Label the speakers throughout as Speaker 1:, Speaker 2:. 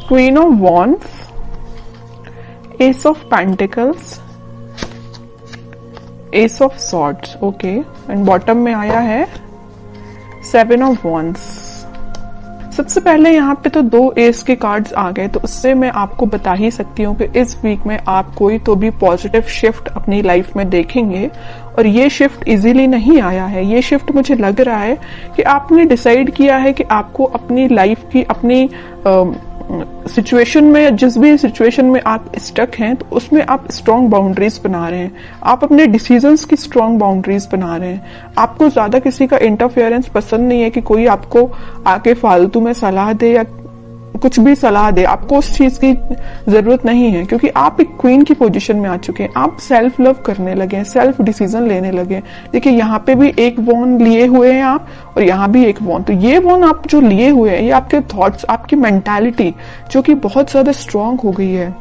Speaker 1: Queen of wands, S of pentacles, S of swords, okay, and bottom में आया है 7 of wands. सबसे पहले यहाँ पे तो 2 एस के कार्ड्स आ गए, तो उससे मैं आपको बता ही सकती हूँ कि इस वीक में आप कोई तो भी पॉजिटिव शिफ्ट अपनी लाइफ में देखेंगे। और ये शिफ्ट इजीली नहीं आया है, ये शिफ्ट मुझे लग रहा है कि आपने डिसाइड किया है कि आपको अपनी लाइफ की, अपनी सिचुएशन में, जिस भी सिचुएशन में आप स्टक हैं, तो उसमें आप स्ट्रॉन्ग बाउंड्रीज बना रहे हैं, आप अपने डिसीजंस की स्ट्रॉन्ग बाउंड्रीज बना रहे हैं। आपको ज्यादा किसी का इंटरफेरेंस पसंद नहीं है कि कोई आपको आके फालतू में सलाह दे या कुछ भी सलाह दे, आपको उस चीज की जरूरत नहीं है, क्योंकि आप एक क्वीन की पोजीशन में आ चुके हैं। आप सेल्फ लव करने लगे हैं, सेल्फ डिसीजन लेने लगे हैं। देखिए यहाँ पे भी एक वॉन्ड लिए हुए हैं आप, और यहाँ भी एक वॉन्ड। तो ये वॉन्ड आप जो लिए हुए हैं, ये आपके थॉट्स, आपकी मेंटालिटी जो कि बहुत ज्यादा स्ट्रांग हो गई है,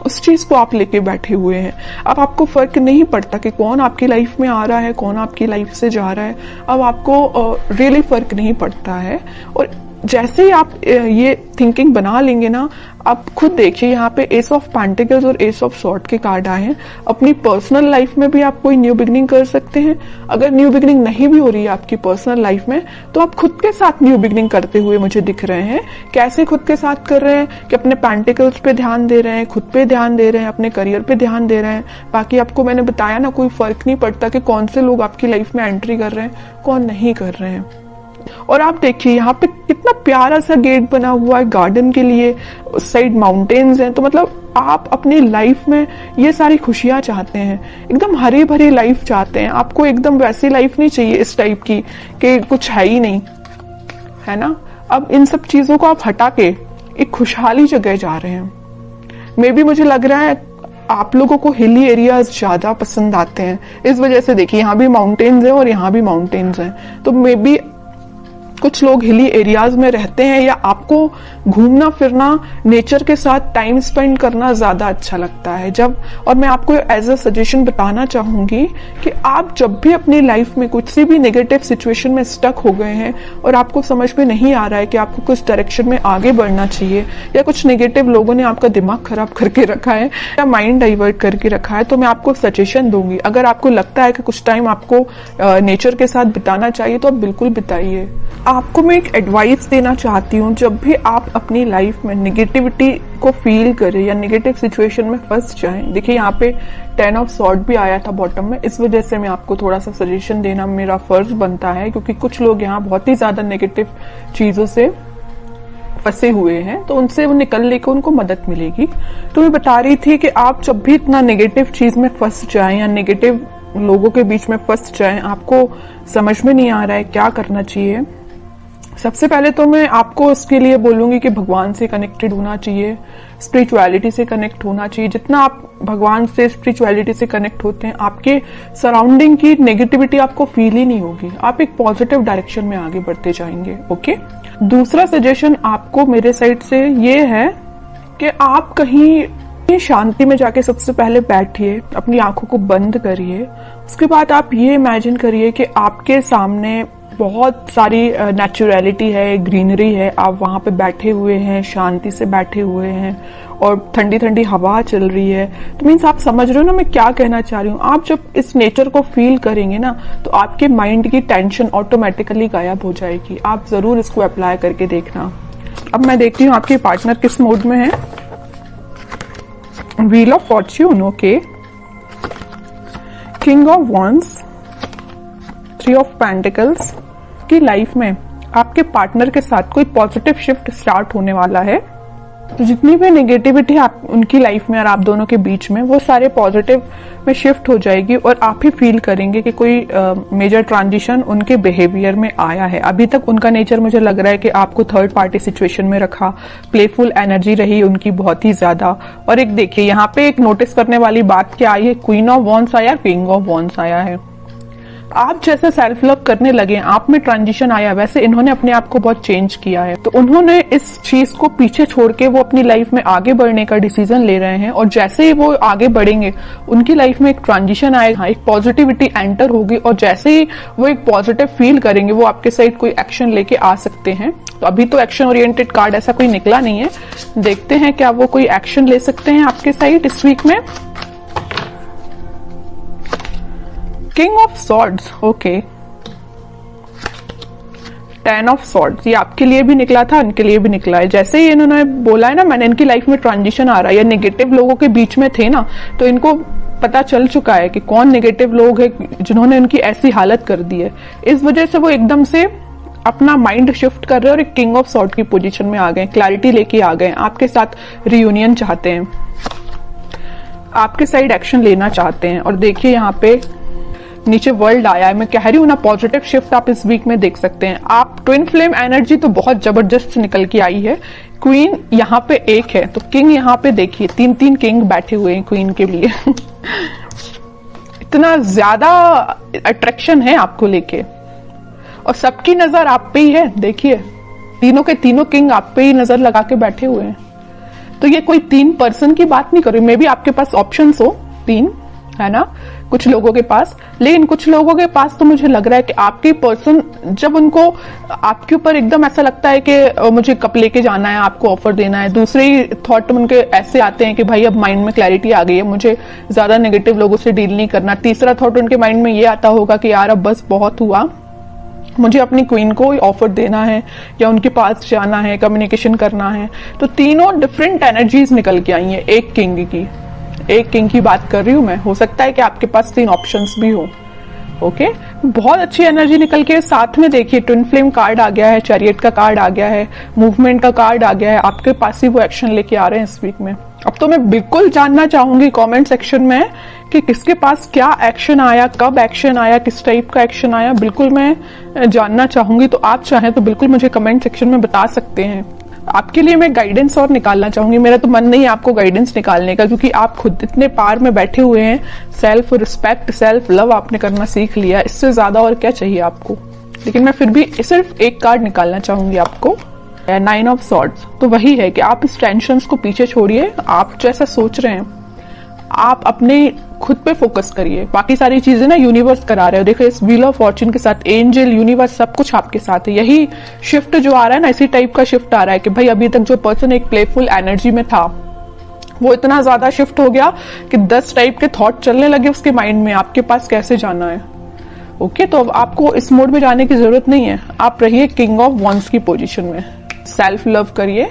Speaker 1: उस चीज को आप लेके बैठे हुए हैं। अब आपको फर्क नहीं पड़ता कि कौन आपकी लाइफ में आ रहा है, कौन आपकी लाइफ से जा रहा है। अब आपको रियली फर्क नहीं पड़ता है। और जैसे ही आप ये थिंकिंग बना लेंगे ना, आप खुद देखिए यहाँ पे एस ऑफ पेंटिकल्स और एस ऑफ सॉर्ड के कार्ड आए हैं। अपनी पर्सनल लाइफ में भी आप कोई न्यू बिगनिंग कर सकते हैं। अगर न्यू बिगनिंग नहीं भी हो रही है आपकी पर्सनल लाइफ में, तो आप खुद के साथ न्यू बिगनिंग करते हुए मुझे दिख रहे हैं। कैसे खुद के साथ कर रहे हैं कि अपने पेंटिकल्स पे ध्यान दे रहे हैं, खुद पे ध्यान दे रहे हैं, अपने करियर पे ध्यान दे रहे हैं। बाकी आपको मैंने बताया ना, कोई फर्क नहीं पड़ता कि कौन से लोग आपकी लाइफ में एंट्री कर रहे हैं, कौन नहीं कर रहे हैं। और आप देखिए यहाँ पे कितना प्यारा सा गेट बना हुआ है गार्डन के लिए, उस साइड माउंटेन्स हैं। तो मतलब आप अपनी लाइफ में ये सारी खुशियां चाहते हैं, एकदम हरी भरी लाइफ चाहते हैं। आपको एकदम वैसी लाइफ नहीं चाहिए इस टाइप की कि कुछ है ही नहीं, है ना। अब इन सब चीजों को आप हटा के एक खुशहाली जगह जा रहे हैं। मे बी मुझे लग रहा है आप लोगों को हिली एरियाज ज्यादा पसंद आते हैं, इस वजह से देखिए यहाँ भी माउंटेन्स हैं और यहाँ भी माउंटेन्स हैं। तो मे बी कुछ लोग हिली एरियाज में रहते हैं, या आपको घूमना फिरना, नेचर के साथ टाइम स्पेंड करना ज्यादा अच्छा लगता है जब। और मैं आपको एज अ सजेशन बताना चाहूंगी कि आप जब भी अपनी लाइफ में कुछ सी भी नेगेटिव सिचुएशन में स्टक हो गए हैं और आपको समझ में नहीं आ रहा है कि आपको कुछ डायरेक्शन में आगे बढ़ना चाहिए, या कुछ नेगेटिव लोगों ने आपका दिमाग खराब करके रखा है या माइंड डाइवर्ट करके रखा है, तो मैं आपको सजेशन दूंगी। अगर आपको लगता है कि कुछ टाइम आपको नेचर के साथ बिताना चाहिए, तो आप बिल्कुल बिताइए। आपको मैं एक एडवाइस देना चाहती हूँ, जब भी आप अपनी लाइफ में नेगेटिविटी को फील करें या नेगेटिव सिचुएशन में फंस जाएं, देखिए यहाँ पे 10 ऑफ सॉर्ड भी आया था बॉटम में, इस वजह से मैं आपको थोड़ा सा सजेशन देना मेरा फर्ज बनता है, क्योंकि कुछ लोग यहाँ बहुत ही ज्यादा नेगेटिव चीजों से फंसे हुए हैं, तो उनसे वो निकलने को उनको मदद मिलेगी। तो मैं बता रही थी कि आप जब भी इतना नेगेटिव चीज में फंस जाएं या नेगेटिव लोगों के बीच में फंस जाएं, आपको समझ में नहीं आ रहा है क्या करना चाहिए, सबसे पहले तो मैं आपको इसके लिए बोलूंगी कि भगवान से कनेक्टेड होना चाहिए, स्पिरिचुअलिटी से कनेक्ट होना चाहिए। जितना आप भगवान से, स्पिरिचुअलिटी से कनेक्ट होते हैं, आपके सराउंडिंग की नेगेटिविटी आपको फील ही नहीं होगी, आप एक पॉजिटिव डायरेक्शन में आगे बढ़ते जाएंगे। ओके। दूसरा सजेशन आपको मेरे साइड से ये है कि आप कहीं शांति में जाके सबसे पहले बैठिए, अपनी आंखों को बंद करिए। उसके बाद आप ये इमेजिन करिए कि आपके सामने बहुत सारी नेचुरलिटी है, ग्रीनरी है, आप वहां पे बैठे हुए हैं, शांति से बैठे हुए हैं और ठंडी ठंडी हवा चल रही है। तो मीन्स आप समझ रहे हो ना मैं क्या कहना चाह रही हूँ। आप जब इस नेचर को फील करेंगे ना, तो आपके माइंड की टेंशन ऑटोमेटिकली गायब हो जाएगी। आप जरूर इसको अप्लाई करके देखना। अब मैं देखती हूँ आपके पार्टनर किस मूड में है। Wheel of Fortune, okay, king of wands, 3 of pentacles. की लाइफ में आपके पार्टनर के साथ कोई पॉजिटिव शिफ्ट स्टार्ट होने वाला है। तो जितनी भी नेगेटिविटी आप उनकी लाइफ में और आप दोनों के बीच में, वो सारे पॉजिटिव में शिफ्ट हो जाएगी और आप ही फील करेंगे कि कोई मेजर ट्रांजिशन उनके बिहेवियर में आया है। अभी तक उनका नेचर मुझे लग रहा है कि आपको थर्ड पार्टी सिचुएशन में रखा, प्लेफुल एनर्जी रही उनकी बहुत ही ज्यादा। और एक देखिए यहाँ पे एक नोटिस करने वाली बात क्या आई है, क्वीन ऑफ वॉन्ड्स आया, किंग ऑफ वॉन्ड्स आया है। आप जैसे सेल्फ लव करने लगे, आप में ट्रांजिशन आया, वैसे इन्होंने अपने आप को बहुत चेंज किया है। तो उन्होंने इस चीज को पीछे छोड़ के वो अपनी लाइफ में आगे बढ़ने का डिसीजन ले रहे हैं, और जैसे ही वो आगे बढ़ेंगे उनकी लाइफ में एक ट्रांजिशन आएगा, एक पॉजिटिविटी एंटर होगी, और जैसे ही वो एक पॉजिटिव फील करेंगे वो आपके साइड कोई एक्शन लेके आ सकते हैं। तो अभी तो एक्शन ओरिएंटेड कार्ड ऐसा कोई निकला नहीं है, देखते हैं क्या वो कोई एक्शन ले सकते हैं आपके साइड इस वीक में। King of swords, okay, 10 of swords, ये आपके लिए भी निकला था, इनके लिए भी निकला है। जैसे ही इन्होंने बोला है ना, मैंने इनकी लाइफ में ट्रांजिशन आ रहा है, या नेगेटिव लोगों के बीच में थे ना, तो इनको पता चल चुका है कि कौन नेगेटिव लोग है जिन्होंने इनकी ऐसी हालत कर दी है। इस वजह से वो एकदम से अपना माइंड शिफ्ट कर रहे हैं और एक किंग ऑफ सॉर्ड की पोजीशन में आ गए, क्लैरिटी लेके आ गए, आपके साथ रियूनियन चाहते हैं, आपके साइड एक्शन लेना चाहते हैं। और देखिए यहाँ पे नीचे वर्ल्ड आया है, मैं कह रही हूँ ना, पॉजिटिव शिफ्ट आप इस वीक में देख सकते हैं। आप ट्विन फ्लेम एनर्जी तो बहुत जबरदस्त निकल के आई है। क्वीन यहाँ पे एक है, तो किंग यहाँ पे देखिए 3-3 किंग बैठे हुए हैं क्वीन के लिए इतना ज्यादा अट्रैक्शन है आपको लेके, और सबकी नजर आप पे ही है। देखिए तीनों के तीनों किंग आप पे ही नजर लगा के बैठे हुए हैं। तो ये कोई 3 पर्सन की बात नहीं कर रही, मे बी आपके पास ऑप्शंस हो 3, है ना, कुछ लोगों के पास, लेकिन कुछ लोगों के पास तो मुझे लग रहा है कि आपके पर्सन जब उनको आपके ऊपर एकदम ऐसा लगता है कि मुझे कप लेके जाना है, आपको ऑफर देना है, दूसरे ही थॉट उनके ऐसे आते हैं कि भाई अब माइंड में क्लैरिटी आ गई है, मुझे ज्यादा नेगेटिव लोगों से डील नहीं करना। तीसरा थॉट उनके माइंड में ये आता होगा कि यार अब बस बहुत हुआ, मुझे अपनी क्वीन को ऑफर देना है या उनके पास जाना है, कम्युनिकेशन करना है। तो तीनों डिफरेंट एनर्जीज निकल के आई हैं एक किंग की बात कर रही हूं मैं। हो सकता है कि आपके पास 3 ऑप्शंस भी हो। ओके, बहुत अच्छी एनर्जी निकल के साथ में देखिए ट्विन फ्लेम कार्ड आ गया है, चैरियट का कार्ड आ गया है, मूवमेंट का कार्ड आ गया है, आपके पास ही वो एक्शन लेके आ रहे हैं इस वीक में। अब तो मैं बिल्कुल जानना चाहूंगी कमेंट सेक्शन में कि किसके पास क्या एक्शन आया, कब एक्शन आया, किस टाइप का एक्शन आया, बिल्कुल मैं जानना चाहूंगी। तो आप चाहें तो बिल्कुल मुझे कमेंट सेक्शन में बता सकते हैं। आपके लिए मैं गाइडेंस और निकालना चाहूंगी, मेरा तो मन नहीं है आपको गाइडेंस निकालने का, क्योंकि आप खुद इतने पार में बैठे हुए हैं। सेल्फ रिस्पेक्ट, सेल्फ लव आपने करना सीख लिया, इससे ज्यादा और क्या चाहिए आपको। लेकिन मैं फिर भी सिर्फ एक कार्ड निकालना चाहूंगी आपको, 9 ऑफ सॉर्ड्स। तो वही है कि आप इस टेंशन को पीछे छोड़िए, आप जैसा सोच रहे हैं आप अपने खुद पे फोकस करिए, बाकी सारी चीजें ना यूनिवर्स करा रहे हो। देखो इस व्हील ऑफ फॉर्च्यून के साथ एंजल, यूनिवर्स, सब कुछ आपके साथ है। यही शिफ्ट जो आ रहा है ना, इसी टाइप का शिफ्ट आ रहा है कि भाई अभी तक जो पर्सन एक प्लेफुल एनर्जी में था वो इतना ज्यादा शिफ्ट हो गया कि 10 टाइप के थॉट चलने लगे उसके माइंड में, आपके पास कैसे जाना है। ओके, तो अब आपको इस मोड में जाने की जरूरत नहीं है, आप रहिए किंग ऑफ वॉन्ड्स की पोजीशन में। सेल्फ लव करिए,